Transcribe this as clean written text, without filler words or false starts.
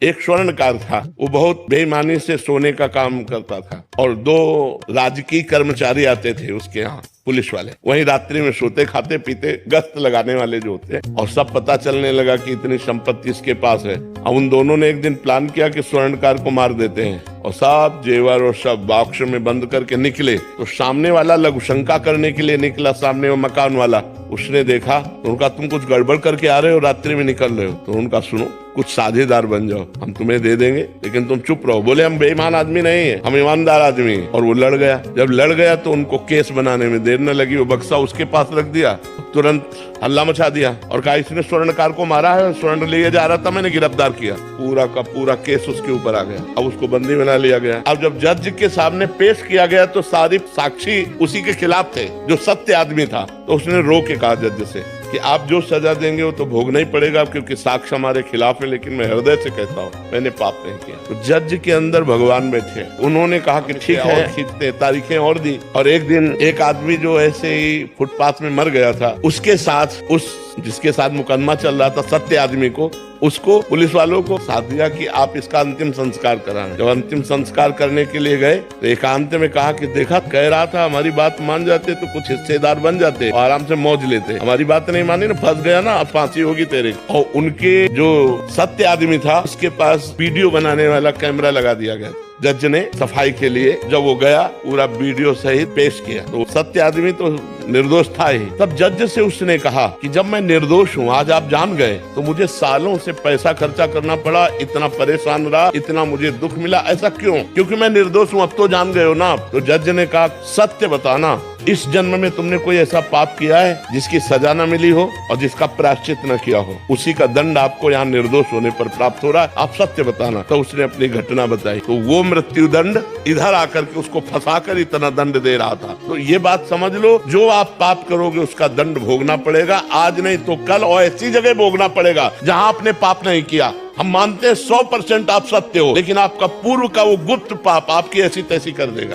एक स्वर्णकार था, वो बहुत बेईमानी से सोने का काम करता था और 2 राजकीय कर्मचारी आते थे उसके यहाँ, पुलिस वाले, वहीं रात्रि में सोते खाते पीते गश्त लगाने वाले जो होते हैं। और सब पता चलने लगा कि इतनी संपत्ति इसके पास है। अब उन दोनों ने एक दिन प्लान किया कि स्वर्णकार को मार देते हैं और सब जेवर और सब बॉक्स में बंद करके निकले। तो सामने वाला लघुशंका करने के लिए निकला, सामने वो मकान वाला, उसने देखा तो उनका तुम कुछ गड़बड़ करके आ रहे हो, रात्रि में निकल रहे हो। तो उनका सुनो, कुछ साझेदार बन जाओ, हम तुम्हें दे देंगे लेकिन तुम चुप रहो। बोले हम बेईमान आदमी नहीं है, हम ईमानदार आदमी हैं। और वो लड़ गया। जब लड़ गया तो उनको केस बनाने में देर न लगी, वो बक्सा उसके पास रख दिया, तुरंत हल्ला मचा दिया और कहा इसने स्वर्णकार को मारा है, स्वर्ण लिए जा रहा था, मैंने गिरफ्तार किया। पूरा का पूरा केस उसके ऊपर आ गया। अब उसको बंदी बना लिया गया। अब जब जज के सामने पेश किया गया तो सारी साक्षी उसी के खिलाफ थे, जो सत्य आदमी था। तो उसने रो के कहा जज से कि आप जो सजा देंगे वो तो भोगना ही पड़ेगा, क्योंकि साक्ष्य हमारे खिलाफ है, लेकिन मैं हृदय से कहता हूँ मैंने पाप नहीं किया। तो जज के अंदर भगवान बैठे, उन्होंने कहा कि ठीक है, खींचते, तारीखें और दी। और एक दिन एक आदमी जो ऐसे ही फुटपाथ में मर गया था, उसके साथ उस जिसके साथ मुकदमा चल रहा था, सत्य आदमी को, उसको पुलिस वालों को साथ दिया कि आप इसका अंतिम संस्कार कराएं। जब अंतिम संस्कार करने के लिए गए तो एकांत में कहा कि देखा, कह रहा था हमारी बात मान जाते तो कुछ हिस्सेदार बन जाते और आराम से मौज लेते, हमारी बात नहीं मानी ना, फंस गया ना, अब फांसी होगी तेरे। और उनके जो सत्य आदमी था उसके पास वीडियो बनाने वाला कैमरा लगा दिया गया। जज ने सफाई के लिए जब वो गया, पूरा वीडियो सहित पेश किया। तो सत्य आदमी तो निर्दोष था ही। तब जज से उसने कहा कि जब मैं निर्दोष हूँ, आज आप जान गए, तो मुझे सालों से पैसा खर्चा करना पड़ा, इतना परेशान रहा, इतना मुझे दुख मिला, ऐसा क्यों? क्योंकि मैं निर्दोष हूँ। अब तो जान गए हो ना। तो जज ने कहा सत्य बताना, इस जन्म में तुमने कोई ऐसा पाप किया है जिसकी सजा न मिली हो और जिसका प्रायश्चित न किया हो? उसी का दंड आपको यहाँ निर्दोष होने पर प्राप्त हो रहा है, आप सत्य बताना। तो उसने अपनी घटना बताई। तो वो मृत्यु दंड इधर आकर के उसको फंसाकर इतना दंड दे रहा था। तो ये बात समझ लो, जो आप पाप करोगे उसका दंड भोगना पड़ेगा, आज नहीं तो कल, और ऐसी जगह भोगना पड़ेगा जहाँ आपने पाप नहीं किया। हम मानते हैं 100% आप सत्य हो, लेकिन आपका पूर्व का वो गुप्त पाप आपकी ऐसी तैसी कर देगा।